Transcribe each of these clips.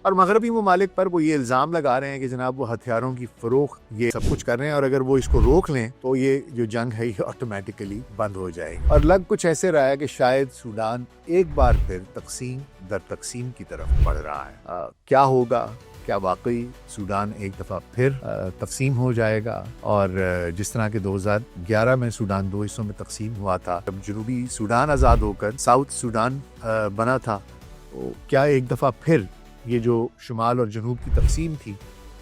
और मगरबी ममालिक पर वो ये इल्ज़ाम लगा रहे हैं कि जनाब वो हथियारों की फ़रोख्त ये सब कुछ कर रहे हैं और अगर वो इसको रोक लें तो ये जो जंग है ये ऑटोमेटिकली बंद हो जाएगी। और लग कुछ ऐसे रहा है कि शायद सूडान एक बार फिर तकसीम दर तकसीम की तरफ बढ़ रहा है। क्या होगा, क्या वाकई सूडान एक दफ़ा फिर तकसीम हो जाएगा? और जिस तरह के 2011 में सूडान दो हिस्सों में तकसीम हुआ था, जब जनूबी सूडान आज़ाद होकर साउथ सूडान बना था, तो क्या एक दफ़ा फिर ये जो शुमाल और जनूब की तकसीम थी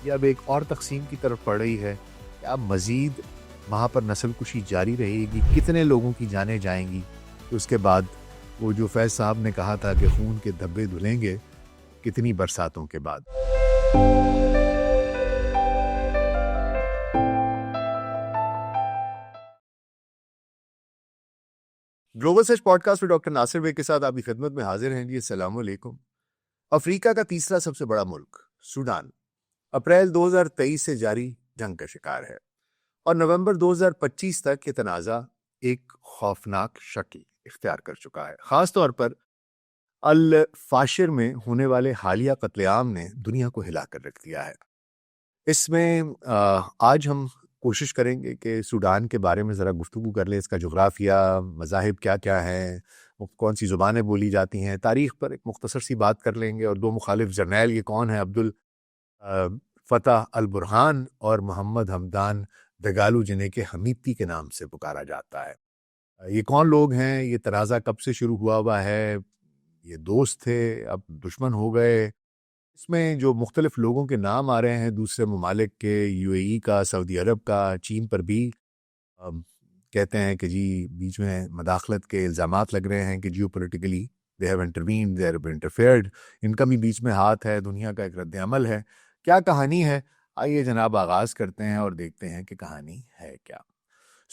ये अब एक और तकसीम की तरफ पड़ रही है? क्या मज़ीद वहाँ पर नस्ल कुशी जारी रहेगी? कितने लोगों की जानें जाएंगी? तो उसके बाद वो जो फैज़ साहब ने कहा था कि खून के धब्बे धुलेंगे, कितनी बरसातों के बाद। ग्लोबल सच पॉडकास्ट में डॉक्टर नासिर भाई के साथ आपकी खिदमत में हाजिर हैं जी। अस्सलाम वालेकुम। अफ्रीका का तीसरा सबसे बड़ा मुल्क सूडान अप्रैल 2023 से जारी जंग का शिकार है और नवंबर 2025 तक ये तनाज़ा एक खौफनाक शक्ल इख्तियार कर चुका है। खास तौर पर अल फाशिर में होने वाले हालिया कत्लेआम ने दुनिया को हिला कर रख दिया है। इसमें आज हम कोशिश करेंगे कि सूडान के बारे में ज़रा गुफ्तगू कर लें, इसका जुग्राफिया, मज़ाहिब क्या क्या हैं, कौन सी ज़ुबानें बोली जाती हैं, तारीख़ पर एक मुख्तसर सी बात कर लेंगे और दो मुखालिफ जर्नैल ये कौन है, अब्दुल फ़तह अल बुरहान और मोहम्मद हमदान दगालू, जिन्हें के हमीती के नाम से पुकारा जाता है। ये कौन लोग हैं, ये तनाज़ा कब से शुरू हुआ है, ये दोस्त थे अब दुश्मन हो गए। इसमें जो मुख्तलिफ लोगों के नाम आ रहे हैं दूसरे ममालिक के, यूएई का, सऊदी अरब का, चीन पर भी कहते हैं कि जी बीच में मदाखलत के इल्ज़ामात लग रहे हैं कि geopolitically they have intervened, they have interfered, इनका भी बीच में हाथ है, दुनिया का एक रद्द अमल है। क्या कहानी है? आइए जनाब आगाज़ करते हैं और देखते हैं कि कहानी है क्या।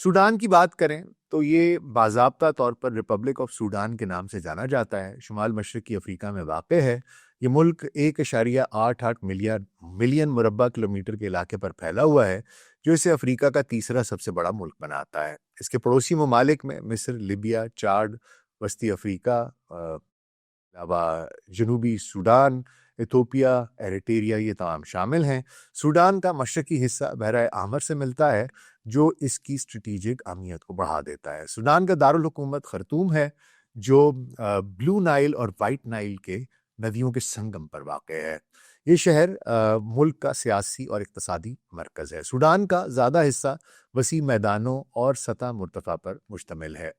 सूडान की बात करें तो ये बाज़ाब्ता तौर पर रिपब्लिक ऑफ सूडान के नाम से जाना जाता है। शुमाल मशरक़ी अफ्रीका में वाक़ है। ये मुल्क 1.88 मिलियन मुरब्बा किलोमीटर के इलाके पर फैला हुआ है, जो इसे अफ्रीका का तीसरा सबसे बड़ा मुल्क बनाता है। इसके पड़ोसी ममालिक में मिस्र, लिबिया, चाड, वस्ती अफ्रीका, अलावा जनूबी सूडान, इथोपिया, एरिट्रिया ये तमाम शामिल हैं। सूडान का मशरकी हिस्सा बहरा अहमर से मिलता है, जो इसकी स्ट्रेटेजिक अहमियत को बढ़ा देता है। सूडान का दारुल हुकूमत खर्तूम है, जो ब्लू नाइल और वाइट नाइल के नदियों के संगम पर वाक़ है। ये शहर मुल्क का सियासी और इक़्तिसादी मरकज़ है। सूडान का ज़्यादा हिस्सा वसी मैदानों और सतह मुर्तफ़ा पर मुश्तमिल है,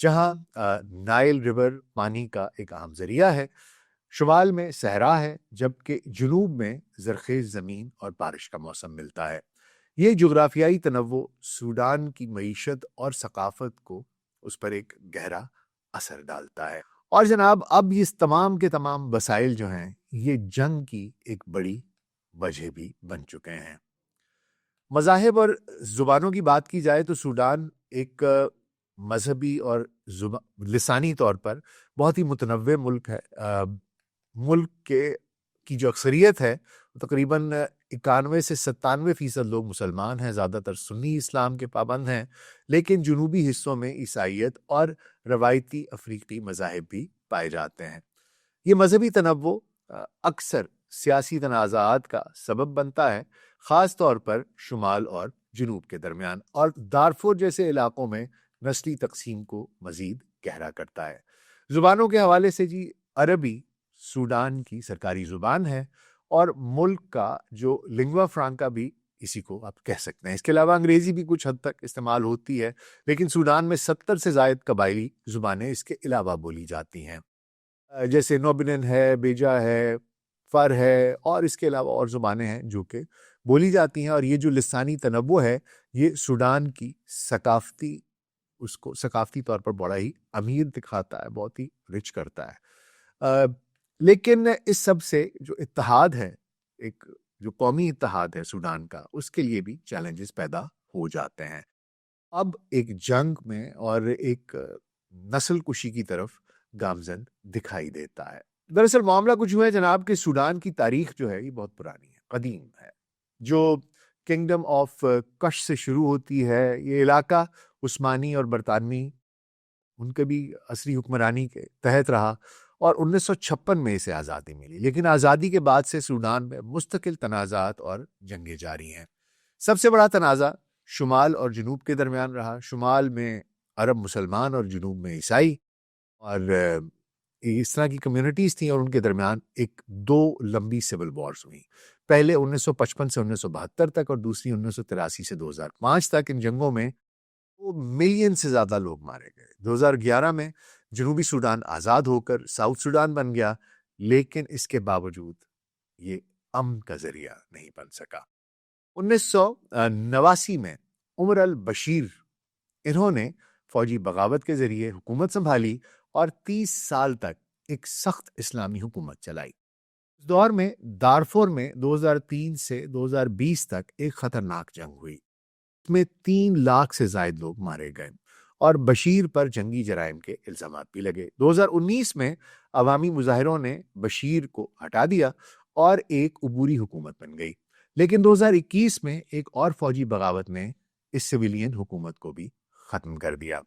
जहाँ नाइल रिवर पानी का एक अहम ज़रिया है। शुमाल में सहरा है, जबकि जुनूब में ज़रख़ेज़ ज़मीन और बारिश का मौसम मिलता है। ये जुग्राफियाई तनव्वुर सूडान की मईशत और सकाफत को उस पर एक गहरा असर डालता है। और जनाब अब इस तमाम के तमाम वसाइल जो हैं ये जंग की एक बड़ी वजह भी बन चुके हैं। मज़ाहिब और ज़ुबानों की बात की जाए तो सूडान एक मजहबी और लिसानी तौर पर बहुत ही मुतनव्वे मुल्क है। मुल्क के की जो अक्सरियत है तकरीबन 91 से 97% लोग मुसलमान हैं, ज़्यादातर सुन्नी इस्लाम के पाबंद हैं, लेकिन जुनूबी हिस्सों में ईसाइयत और रवायती अफ्रीकी मज़ाहिब भी पाए जाते हैं। ये मजहबी तनव्वुर अक्सर सियासी तनाज़ात का सबब बनता है, ख़ास तौर पर शुमाल और जुनूब के दरमियान, और दारफुर जैसे इलाकों में नस्ली तकसीम को मज़ीद गहरा करता है। ज़ुबानों के हवाले से जी अरबी सूडान की सरकारी ज़ुबान है और मुल्क का जो लिंग्वा फ्रांका भी इसी को आप कह सकते हैं। इसके अलावा अंग्रेज़ी भी कुछ हद तक इस्तेमाल होती है, लेकिन सूडान में 70 से ज़ायद कबायली ज़ुबानें इसके अलावा बोली जाती हैं, जैसे नोबिनन है, बेजा है, फ़र है, और इसके अलावा और ज़ुबानें हैं जो कि बोली जाती हैं। और ये जो लिसानी तनव्वुर है ये सूडान की सकाफ़ती तौर पर बड़ा ही अमीर दिखाता है, बहुत ही रिच करता है। लेकिन इस सब से जो इत्तेहाद है, एक जो कौमी इत्तेहाद है सूडान का, उसके लिए भी चैलेंजेस पैदा हो जाते हैं। अब एक जंग में और एक नस्ल कुशी की तरफ गामजन दिखाई देता है। दरअसल मामला कुछ हुआ है जनाब कि सूडान की तारीख जो है ये बहुत पुरानी है, कदीम है, जो किंगडम ऑफ कश से शुरू होती है। ये इलाका उस्मानी और बरतानवी उनके भी असली हुक्मरानी के तहत रहा और 1956 में इसे आज़ादी मिली। लेकिन आज़ादी के बाद से सूडान में मुस्तकिल तनाज़ात और जंगें जारी हैं। सबसे बड़ा तनाज़ा शुमाल और जनूब के दरमियान रहा। शुमाल में अरब मुसलमान और जनूब में ईसाई, और इस तरह की कम्युनिटीज़ थी, और उनके दरमियान एक दो लंबी सिविल वॉर्स हुई। पहले 1955 से 1972 तक और दूसरी 1983 से 2005 तक। इन जंगों में 2 मिलियन से ज़्यादा लोग मारे गए। 2011 में जनूबी सूडान आज़ाद होकर साउथ सूडान बन गया, लेकिन इसके बावजूद ये अमन का जरिया नहीं बन सका। 1989 में उमर अल बशीर, इन्होंने फौजी बगावत के जरिए हुकूमत संभाली और 30 साल तक एक सख्त इस्लामी हुकूमत चलाई। इस दौर में दारफुर में 2003 से 2020 तक एक खतरनाक जंग हुई। इसमें 3 लाख से ज्यादा लोग मारे गए और बशीर पर जंगी जराइम के इल्जामात भी लगे। 2019 में अवामी मुजाहिरों ने बशीर को हटा दिया और एक उबूरी हुकूमत बन गई। लेकिन 2021 में एक और फौजी बगावत ने इस सिविलियन हुकूमत को भी खत्म कर दिया।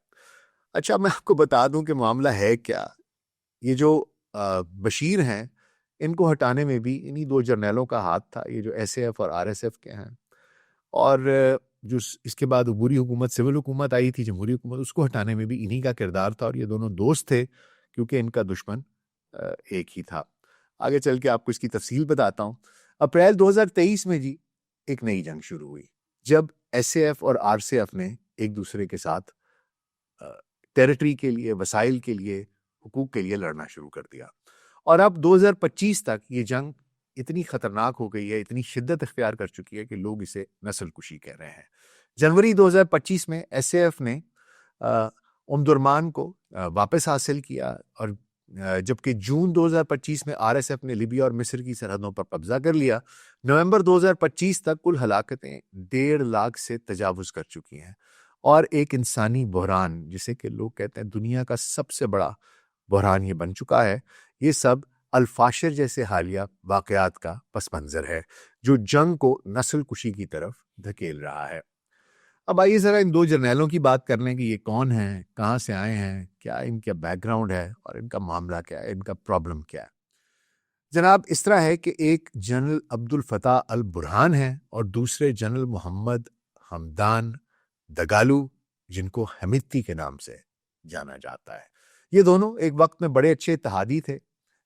अच्छा, मैं आपको बता दूं कि मामला है क्या। ये जो बशीर हैं, इनको हटाने में भी इन्हीं 2 जर्नैलों का हाथ था, ये जो एसएएफ और आरएसएफ के हैं। और जो इसके बाद अबूरी हुकूमत, सिविल हुकूमत आई थी, जमहूरी हुकूमत, उसको हटाने में भी इन्हीं का किरदार था। और ये दोनों दोस्त थे क्योंकि इनका दुश्मन एक ही था। आगे चल के आपको इसकी तफसील बताता हूँ। अप्रैल 2023 में जी एक नई जंग शुरू हुई, जब एसएएफ और आरसीएफ ने एक दूसरे के साथ टेरिटरी के लिए, वसाइल के लिए, हुकूक के लिए लड़ना शुरू कर दिया। और अब 2025 तक ये जंग इतनी खतरनाक हो गई है, इतनी शिद्दत इख्तियार कर चुकी है कि लोग इसे नस्ल कुशी कह रहे हैं। जनवरी 2025 में एसएएफ ने उमदुरमान को वापस हासिल किया, और जबकि जून 2025 में आरएसएफ ने लीबिया और मिस्र की सरहदों पर कब्जा कर लिया। नवंबर 2025 तक कुल हलाकतें 1.5 लाख से तजावुज कर चुकी हैं। और एक इंसानी बहरान, जिसे कि लोग कहते हैं दुनिया का सबसे बड़ा बहरान, ये बन चुका है। ये सब अल्फाशर जैसे हालिया वाकयात का पस मंजर है, जो जंग को नस्ल कुशी की तरफ धकेल रहा है। अब आइए जरा इन 2 जर्नैलों की बात कर लें कि ये कौन हैं, कहाँ से आए हैं, क्या इनका बैकग्राउंड है और इनका मामला क्या है, इनका प्रॉब्लम क्या है। जनाब, इस तरह है कि एक जनरल अब्दुल फताह अल बुरहान है और दूसरे जनरल मोहम्मद हमदान दगालू, जिनको हमिती के नाम से जाना जाता है। ये दोनों एक वक्त में बड़े अच्छे इत्तेहादी थे।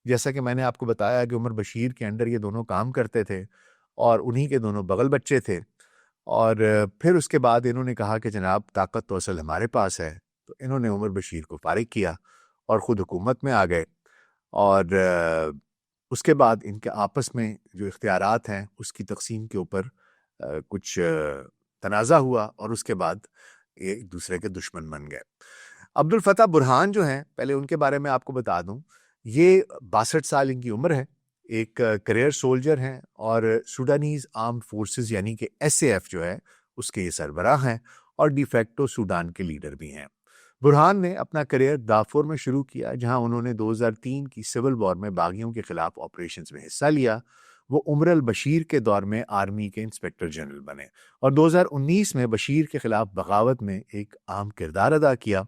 जैसा कि मैंने आपको बताया कि उमर बशीर के अंडर ये दोनों काम करते थे और उन्हीं के दोनों बगल बच्चे थे। और फिर उसके बाद इन्होंने कहा कि जनाब, ताकत तो असल हमारे पास है, तो इन्होंने उमर बशीर को फारिग किया और ख़ुद हुकूमत में आ गए। और उसके बाद इनके आपस में जो इख्तियारात हैं उसकी तकसीम के ऊपर कुछ तनाज़ा हुआ और उसके बाद ये एक दूसरे के दुश्मन बन गए। अब्दुल फताह बुरहान जो हैं, पहले उनके बारे में आपको बता दूं, ये 62 साल इनकी उम्र है, एक करियर सोल्जर हैं और सूडानीज आर्म्ड फोर्सेस यानी कि एसएएफ जो है उसके ये सरबराह हैं और डिफेक्टो सूडान के लीडर भी हैं। बुरहान ने अपना करियर दारफुर में शुरू किया, जहां उन्होंने 2003 की सिविल वॉर में बागियों के खिलाफ ऑपरेशंस में हिस्सा लिया। वो उमर अल बशीर के दौर में आर्मी के इंस्पेक्टर जनरल बने और 2019 में बशीर के खिलाफ बगावत में एक अहम किरदार अदा किया।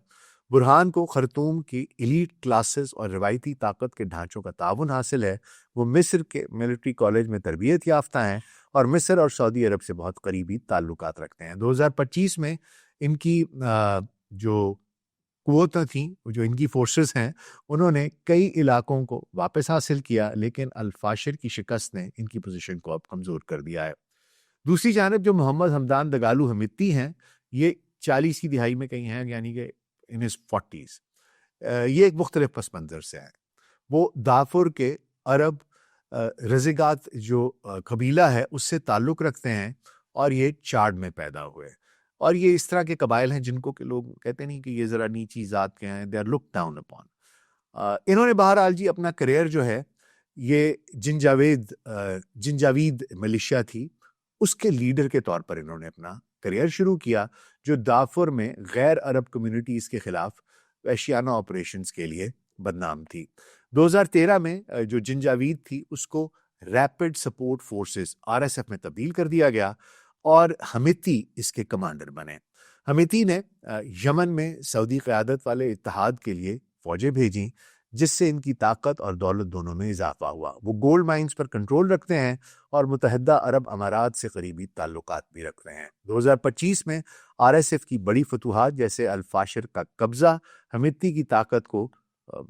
बुरहान को खरतूम की एलीट क्लासेस और रवायती ताकत के ढांचों का ताउन हासिल है। वो मिस्र के मिलिट्री कॉलेज में तरबियत याफ्ता हैं और मिस्र और सऊदी अरब से बहुत करीबी ताल्लुकात रखते हैं। 2025 में इनकी जो कुव्वतें थीं, जो इनकी फोर्सेस हैं, उन्होंने कई इलाकों को वापस हासिल किया, लेकिन अल्फाशिर की शिकस्त ने इनकी पोजीशन को अब कमज़ोर कर दिया है। दूसरी जानब जो मोहम्मद हमदान दगालू हमिती हैं, ये 40 की दिहाई में कहीं हैं, यानी कि इन हिज 40s। ये एक मुख्तलिफ पस मंज़र से हैं। वो दाफुर के अरब रज़िगात जो कबीला है उससे ताल्लुक़ रखते हैं और ये चाड में पैदा हुए। और ये इस तरह के कबाइल हैं जिनको कि लोग कहते नहीं कि ये ज़रा नीची ज़ात के हैं, they are look down upon. इन्होंने बहरहाल जी अपना करियर जो है ये जिंजावीद मिलिशिया थी, उसके लीडर के तौर पर इन्होंने अपना करियर शुरू किया, जो दाफुर में गैर अरब कम्युनिटीज़ के खिलाफ वहशियाना ऑपरेशंस के लिए बदनाम थी। 2013 में जो जिंजावीद थी उसको रैपिड सपोर्ट फोर्सेस आरएसएफ में तब्दील कर दिया गया और हमिती इसके कमांडर बने। हमिती ने यमन में सऊदी क़यादत वाले इत्तेहाद के लिए फ़ौजें भेजीं, जिससे इनकी ताकत और दौलत दोनों में इजाफा हुआ। वो गोल्ड माइंस पर कंट्रोल रखते हैं और मुत्तहिदा अरब अमारात से करीबी ताल्लुकात भी रखते हैं। 2025 में आरएसएफ की बड़ी फतूहात जैसे अल-फाशर का कब्जा हमिती की ताकत को अ,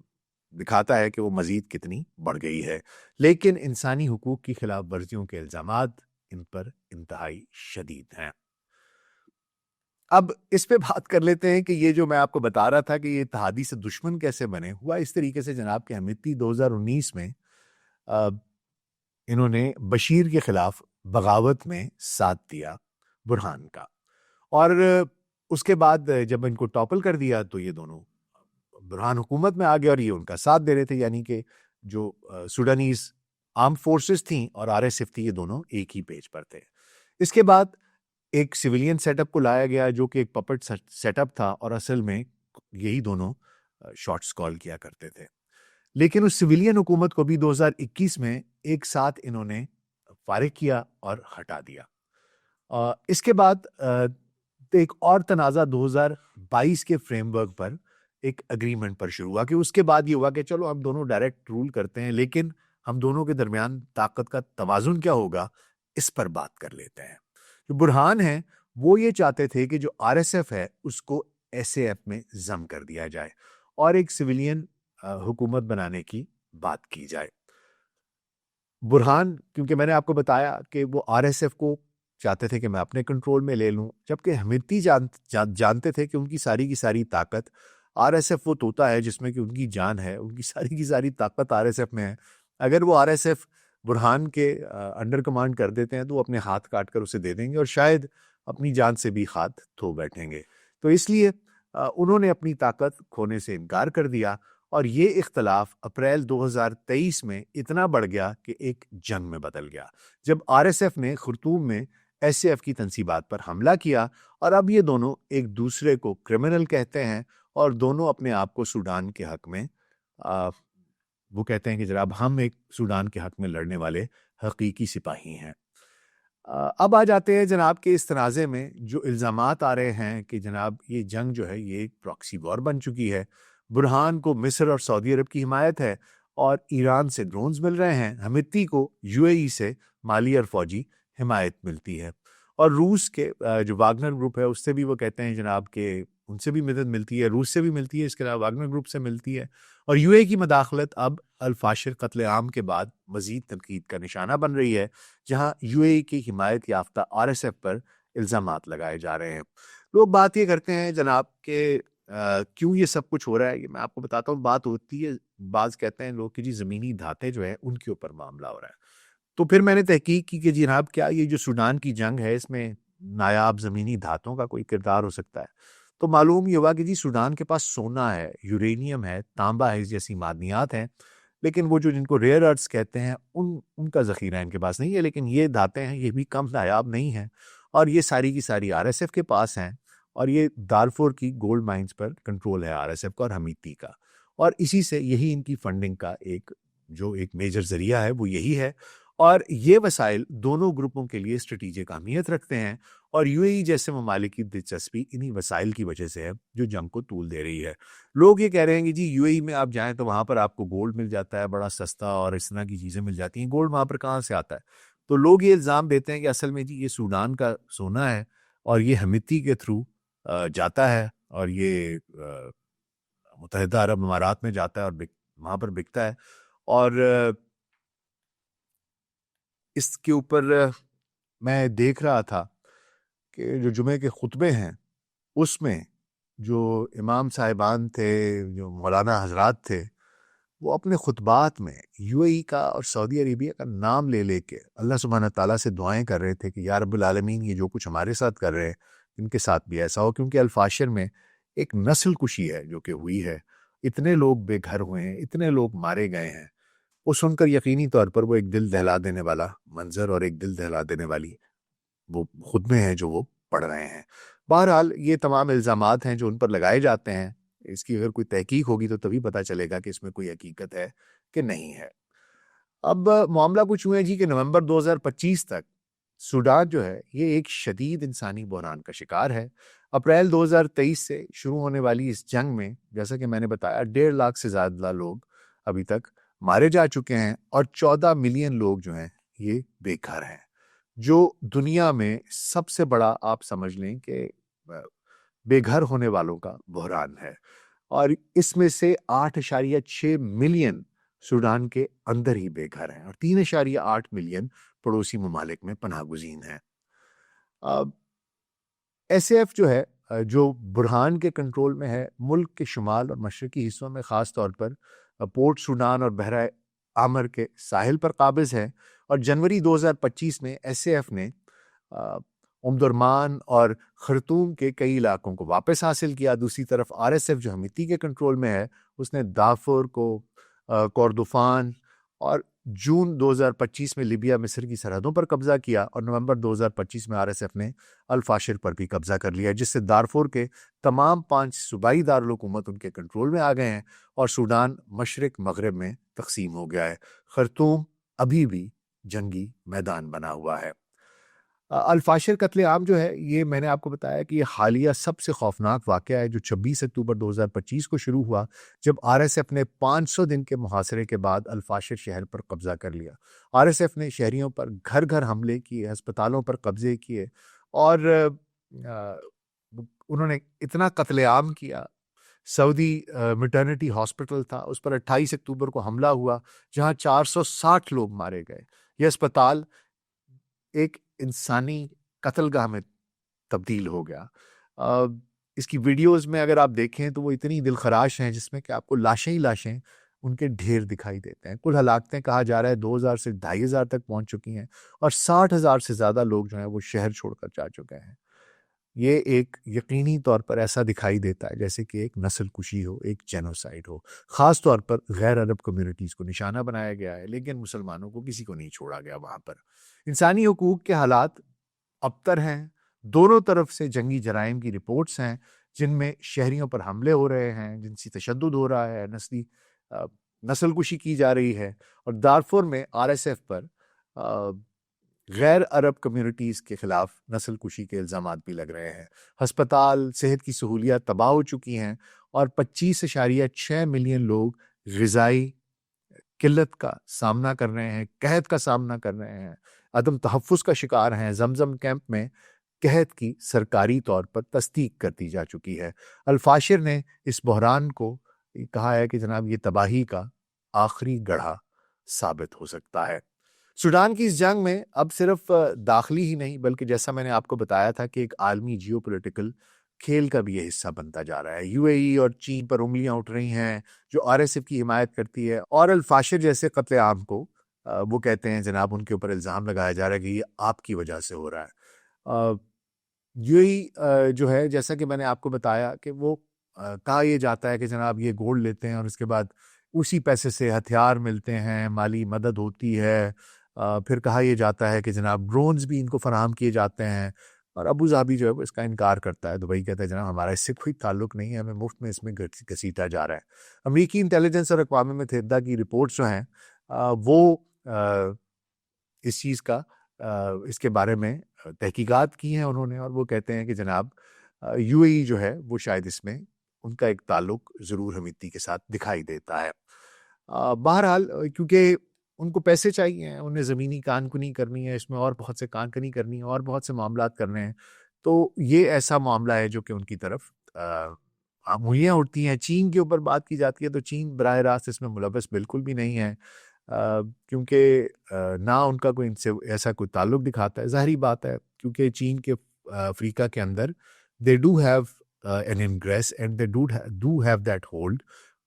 दिखाता है कि वो मजीद कितनी बढ़ गई है, लेकिन इंसानी हुकूक की खिलाफ वर्जियों के इल्जामात इन पर इंतहाई शदीद हैं। अब इस पे बात कर लेते हैं कि ये जो मैं आपको बता रहा था कि ये इत्तेहादी से दुश्मन कैसे बने, हुआ इस तरीके से जनाब के हमिती 2019 में अ, इन्होंने बशीर के खिलाफ बगावत में साथ दिया बुरहान का, और उसके बाद जब इनको टॉपल कर दिया तो ये दोनों बुरहान हुकूमत में आ गए और ये उनका साथ दे रहे थे, यानी कि जो सूडानीज आर्म फोर्सेस थी और आरएसएफ थी, ये दोनों एक ही पेज पर थे। इसके बाद एक सिविलियन सेटअप को लाया गया जो कि एक पपेट सेटअप था और असल में यही दोनों शॉट्स कॉल किया करते थे। लेकिन उस सिविलियन हुकूमत को भी 2021 में एक साथ इन्होंने फारिग किया और हटा दिया। इसके बाद एक और तनाज़ा 2022 के फ्रेमवर्क पर एक अग्रीमेंट पर शुरू हुआ कि उसके बाद ये हुआ कि चलो हम दोनों डायरेक्ट रूल करते हैं, लेकिन हम दोनों के दरमियान ताकत का तवाजुन क्या होगा, इस पर बात कर लेते हैं। जो बुरहान है वो ये चाहते थे कि जो आरएसएफ है उसको एसएएफ में जम कर दिया जाए और एक सिविलियन हुकूमत बनाने की बात की जाए। बुरहान, क्योंकि मैंने आपको बताया कि वो आरएसएफ को चाहते थे कि मैं अपने कंट्रोल में ले लूं, जबकि हमिती जानते थे कि उनकी सारी की सारी ताकत आरएसएफ वो तोता है जिसमें कि उनकी जान है, उनकी सारी की सारी ताकत आरएसएफ में है। अगर वो आरएसएफ बुरहान के अंडर कमांड कर देते हैं तो वो अपने हाथ काट कर उसे दे देंगे और शायद अपनी जान से भी हाथ धो बैठेंगे। तो इसलिए उन्होंने अपनी ताकत खोने से इनकार कर दिया और ये इख्तलाफ अप्रैल 2023 में इतना बढ़ गया कि एक जंग में बदल गया, जब आरएसएफ ने खुर्तूम में एसएएफ की तंसीबात पर हमला किया और अब ये दोनों एक दूसरे को क्रिमिनल कहते हैं और दोनों अपने आप को सूडान के हक में वो कहते हैं कि जनाब हम एक सूडान के हक में लड़ने वाले हकीकी सिपाही हैं। अब आ जाते हैं जनाब के इस तनाज़े में जो इल्ज़ामात आ रहे हैं कि जनाब ये जंग जो है ये एक प्रॉक्सी वॉर बन चुकी है। बुरहान को मिस्र और सऊदी अरब की हिमायत है और ईरान से ड्रोन्स मिल रहे हैं, हमिती को यूएई से माली और फौजी हिमायत मिलती है और रूस के जो वागनर ग्रुप है उससे भी वो कहते हैं जनाब के उनसे भी मदद मिलती है, रूस से भी मिलती है, इसके अलावा वागनर ग्रुप से मिलती है और यूएई की मदाखलत अब अल-फाशिर कत्ले आम के बाद मजीद तनकीद का निशाना बन रही है, जहां यूएई की हिमायत याफ्ता आरएसएफ पर इल्जामात लगाए जा रहे हैं। लोग बात ये करते हैं जनाब के क्यों ये सब कुछ हो रहा है, ये मैं आपको बताता हूँ। बात होती है, बाज कहते हैं लोग कि जी ज़मीनी धातें जो है उनके ऊपर मामला हो रहा है। तो फिर मैंने तहकीक की कि जनाब क्या ये जो सूडान की जंग है इसमें नायाब ज़मीनी धातों का कोई किरदार हो सकता है। तो मालूम ये हुआ कि जी सूडान के पास सोना है, यूरेनियम है, तांबा है, जैसी मादनियात हैं, लेकिन वो जो जिनको रेयर अर्थ्स कहते हैं उनका ज़ख़ीरा इनके पास नहीं है। लेकिन ये धातें हैं, ये भी कम नायाब नहीं हैं और ये सारी की सारी आरएसएफ के पास हैं और ये दारफोर की गोल्ड माइंस पर कंट्रोल है आरएसएफ का और हमीती का, और इसी से यही इनकी फंडिंग का एक मेजर ज़रिया है वो यही है। और ये वसाइल दोनों ग्रुपों के लिए स्ट्रेटेजिक अहमियत रखते हैं और यूएई जैसे ममालिक की दिलचस्पी इन्हीं वसाइल की वजह से है जो जंग को तूल दे रही है। लोग ये कह रहे हैं कि जी यूएई में आप जाएं तो वहां पर आपको गोल्ड मिल जाता है बड़ा सस्ता और इस तरह की चीज़ें मिल जाती हैं, गोल्ड वहां पर कहाँ से आता है? तो लोग ये इल्ज़ाम देते हैं कि असल में जी ये सूडान का सोना है और ये हमिती के थ्रू जाता है और ये मुत्तहिदा अरब अमारात में जाता है और वहां पर बिकता है। और इसके ऊपर मैं देख रहा था कि जो जुमे के खुतबे हैं उसमें जो इमाम साहिबान थे, जो मौलाना हजरात थे, वो अपने खुतबात में यूएई का और सऊदी अरेबिया का नाम ले लेके अल्लाह सुब्हानहू तआला से दुआएं कर रहे थे कि या रब्बुल आलमीन ये जो कुछ हमारे साथ कर रहे हैं इनके साथ भी ऐसा हो, क्योंकि अल-फाशिर में एक नस्ल कुशी है जो कि हुई है, इतने लोग बेघर हुए हैं, इतने लोग मारे गए हैं। वो सुनकर यकीनी तौर पर वो एक दिल दहला देने वाला मंजर और एक दिल दहला देने वाली वो खुतबे हैं जो वो पढ़ रहे हैं। बहरहाल ये तमाम इल्ज़ामात हैं जो उन पर लगाए जाते हैं, इसकी अगर कोई तहकीक होगी तो तभी पता चलेगा कि इसमें कोई हकीकत है कि नहीं है। अब मामला कुछ यूँ है जी कि नवंबर 2025 तक सूडान जो है ये एक शदीद इंसानी बहरान का शिकार है। अप्रैल 2023 से शुरू होने वाली इस जंग में जैसा कि मैंने बताया 1.5 लाख से ज़्यादा लोग अभी तक मारे जा चुके हैं और 14 मिलियन लोग जो हैं ये बेघर हैं, जो दुनिया में सबसे बड़ा आप समझ लें कि बेघर होने वालों का बहरान है। और इसमें से 8.6 मिलियन सूडान के अंदर ही बेघर हैं और 3.8 मिलियन पड़ोसी ममालिक में पनाहगुज़ीन हैं। एसएएफ जो है जो बुरहान के कंट्रोल में है, मुल्क के शुमाल और मशरकी हिस्सों में ख़ास तौर पर पोर्ट सूडान और बहरा आमर के साहिल पर काबिज़ है। और जनवरी 2025 में एसएएफ ने उमदुरमान और खर्तूम के कई इलाकों को वापस हासिल किया। दूसरी तरफ आरएसएफ जो हमीती के कंट्रोल में है, उसने दाफुर को, कोर्दोफान और जून 2025 में लिबिया मिस्र की सरहदों पर कब्जा किया और नवंबर 2025 में आरएसएफ ने अल फाशिर पर भी कब्जा कर लिया, जिससे दारफुर के तमाम 5 सूबाई दारुल हुकूमत उनके कंट्रोल में आ गए हैं और सूडान मशरिक मगरब में तकसीम हो गया है। खर्तूम अभी भी जंगी मैदान बना हुआ है। अल-फाशिर कत्लेआम जो है, ये मैंने आपको बताया कि ये हालिया सबसे खौफनाक वाक़या है जो 26 अक्टूबर 2025 को शुरू हुआ, जब आरएसएफ ने 500 दिन के मुहासरे के बाद अल-फाशिर शहर पर कब्जा कर लिया। आरएसएफ ने शहरियों पर घर-घर हमले किए, अस्पतालों पर कब्जे किए और उन्होंने इतना कत्लेआम किया। सऊदी मैटरनिटी हॉस्पिटल था, उस पर 28 अक्टूबर को हमला हुआ, जहाँ 460 लोग मारे गए। ये अस्पताल एक इंसानी कत्लगाह में तब्दील हो गया। इसकी वीडियोस में अगर आप देखें तो वो इतनी दिलखराश हैं, जिसमें कि आपको लाशें ही लाशें उनके ढेर दिखाई देते हैं। कुल हलाकतें कहा जा रहा है 2000 से 2500 तक पहुंच चुकी हैं और 60,000 से ज़्यादा लोग जो हैं वो शहर छोड़कर जा चुके हैं। ये एक यकीनी तौर पर ऐसा दिखाई देता है जैसे कि एक नस्ल कुशी हो, एक जेनोसाइड हो। ख़ास तौर पर गैर अरब कम्युनिटीज़ को निशाना बनाया गया है, लेकिन मुसलमानों को किसी को नहीं छोड़ा गया वहाँ पर। इंसानी हकूक़ के हालात अबतर हैं। दोनों तरफ से जंगी जराइम की रिपोर्ट्स हैं, जिनमें शहरियों पर हमले हो रहे हैं, जिनसी तशद्दुद हो रहा है, नस्ल कुशी की जा रही है। और दारफुर में आरएसएफ पर गैर अरब कम्युनिटीज़ के ख़िलाफ़ नस्ल कुशी के इल्ज़ामात भी लग रहे हैं। हस्पताल, सेहत की सहूलियात तबाह हो चुकी हैं और 25.6 मिलियन लोग ग़िज़ाई किल्लत का सामना कर रहे हैं, कहत का सामना कर रहे हैं, अदम तहफ़्फ़ुज़ का शिकार हैं। ज़मज़म कैंप में कहत की सरकारी तौर पर तस्दीक कर दी जा चुकी है। अल-फाशिर ने इस बहरान को कहा है कि जनाब ये तबाही का आखिरी गढ़ा साबित हो सकता है। सूडान की इस जंग में अब सिर्फ दाखिली ही नहीं, बल्कि जैसा मैंने आपको बताया था कि एक आलमी जियोपॉलिटिकल खेल का भी ये हिस्सा बनता जा रहा है। यूएई और चीन पर उंगलियां उठ रही हैं, जो आरएसएफ की हिमायत करती है, और अल-फाशिर जैसे कत्लेआम को वो कहते हैं जनाब, उनके ऊपर इल्ज़ाम लगाया जा रहा है कि ये आपकी वजह से हो रहा है। यूएई जो है, जैसा कि मैंने आपको बताया कि वो कहा यह जाता है कि जनाब ये गोल्ड लेते हैं और उसके बाद उसी पैसे से हथियार मिलते हैं, माली मदद होती है। फिर कहा यह जाता है कि जनाब ड्रोन्स भी इनको फराहम किए जाते हैं, और अबू धाबी जो है वो इसका इनकार करता है। दुबई कहता है जनाब हमारा इससे कोई ताल्लुक नहीं है, हमें मुफ्त में इसमें घसीटा जा रहा है। अमरीकी इंटेलिजेंस और अक़वाम मुत्तहिदा की रिपोर्ट्स जो हैं वो इस चीज़ का इसके बारे में तहकीकात की हैं उन्होंने, और वो कहते हैं कि जनाब यूएई जो है वो शायद इसमें उनका एक ताल्लुक ज़रूर हमीती के साथ दिखाई देता है। बहरहाल क्योंकि उनको पैसे चाहिए, उन्हें ज़मीनी कानकुनी करनी है, इसमें और बहुत से कानकुनी करनी है और बहुत से मामलात करने हैं, तो ये ऐसा मामला है जो कि उनकी तरफ उँगलियाँ उठती हैं। चीन के ऊपर बात की जाती है तो चीन बराह रास्त इसमें मुलव्वस बिल्कुल भी नहीं है, क्योंकि ना उनका कोई इनसे ऐसा कोई ताल्लुक दिखाता है। ज़ाहिरी बात है, क्योंकि चीन के अफ्रीका के अंदर they do have an ingress and they do have that hold.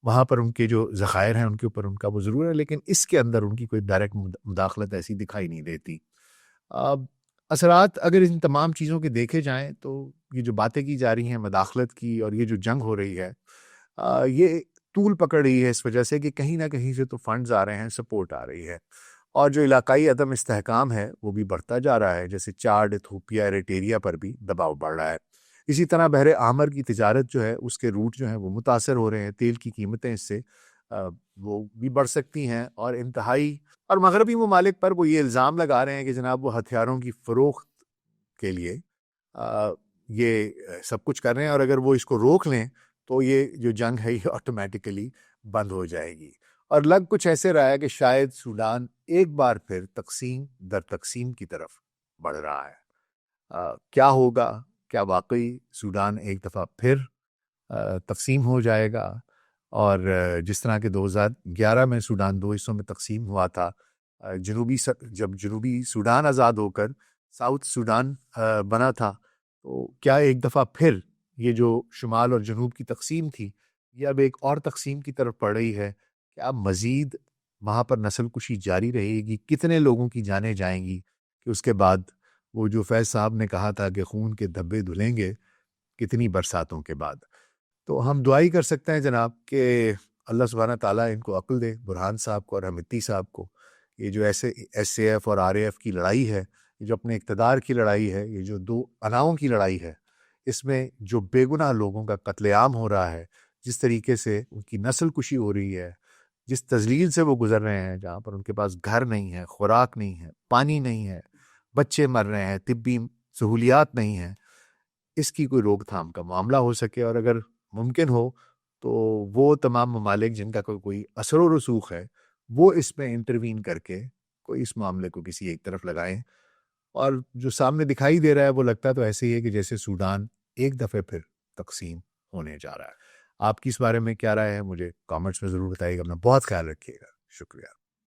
वहाँ पर उनके जो ज़खायर हैं उनके ऊपर उनका वो ज़रूर है, लेकिन इसके अंदर उनकी कोई डायरेक्ट मुदाखलत ऐसी दिखाई नहीं देती। असरात अगर इन तमाम चीज़ों के देखे जाएँ तो ये जो बातें की जा रही हैं मदाखलत की, और ये जो जंग हो रही है, ये तूल पकड़ रही है इस वजह से कि कहीं ना कहीं से तो फंड्स आ रहे हैं, सपोर्ट आ रही है, और जो इलाकाई अदम इस्तेहकाम है वो भी बढ़ता जा रहा है। जैसे चाड, इथोपिया, एरिट्रिया पर भी दबाव बढ़ रहा है। इसी तरह बहरे आमर की तिजारत जो है, उसके रूट जो हैं वो मुतासर हो रहे हैं। तेल की कीमतें इससे वो भी बढ़ सकती हैं, और इंतहाई और मगरबी ममालिक पर वो ये इल्ज़ाम लगा रहे हैं कि जनाब वो हथियारों की फ़रोख्त के लिए ये सब कुछ कर रहे हैं, और अगर वो इसको रोक लें तो ये जो जंग है ये ऑटोमेटिकली बंद हो जाएगी। और लग कुछ ऐसे रहा है कि शायद सूडान एक बार फिर तकसीम दर तकसीम की तरफ बढ़ रहा है। क्या होगा? क्या वाकई सूडान एक दफ़ा फिर तकसीम हो जाएगा? और जिस तरह के 2011 में सूडान दो हिस्सों में तकसीम हुआ था, जब जनूबी सूडान आज़ाद होकर साउथ सूडान बना था, तो क्या एक दफ़ा फिर ये जो शुमाल और जनूब की तकसीम थी, ये अब एक और तकसीम की तरफ पड़ रही है? क्या मज़ीद वहाँ पर नस्ल कुशी जारी रहेगी? कितने लोगों की जानें जाएंगी कि उसके बाद वो जो फैज़ साहब ने कहा था कि खून के धब्बे धुलेंगे, कितनी बरसातों के बाद? तो हम दुआ ही कर सकते हैं जनाब कि अल्लाह सुब्हाना ताला इनको अक्ल दे, बुरहान साहब को और हमिद्दी साहब को। ये जो ऐसे SAF और RAF की लड़ाई है, ये जो अपने इक़्तिदार की लड़ाई है, ये जो दो अनाओं की लड़ाई है, इसमें जो बेगुनाह लोगों का कत्लेआम हो रहा है, जिस तरीके से उनकी नस्ल कुशी हो रही है, जिस तज़लील से वो गुजर रहे हैं, जहाँ पर उनके पास घर नहीं है, खुराक नहीं है, पानी नहीं है, बच्चे मर रहे हैं, तिब्बी सहूलियात नहीं हैं, इसकी कोई रोकथाम का मामला हो सके, और अगर मुमकिन हो तो वो तमाम ममालिक जिनका कोई असर व रसूख है, वो इसमें इंटरवीन करके कोई इस मामले को किसी एक तरफ लगाएं। और जो सामने दिखाई दे रहा है वो लगता तो ऐसे ही है कि जैसे सूडान एक दफ़े फिर तकसीम होने जा रहा है। आपकी इस बारे में क्या राय है? मुझे कमेंट्स में ज़रूर बताइएगा। अपना बहुत ख्याल रखिएगा। शुक्रिया।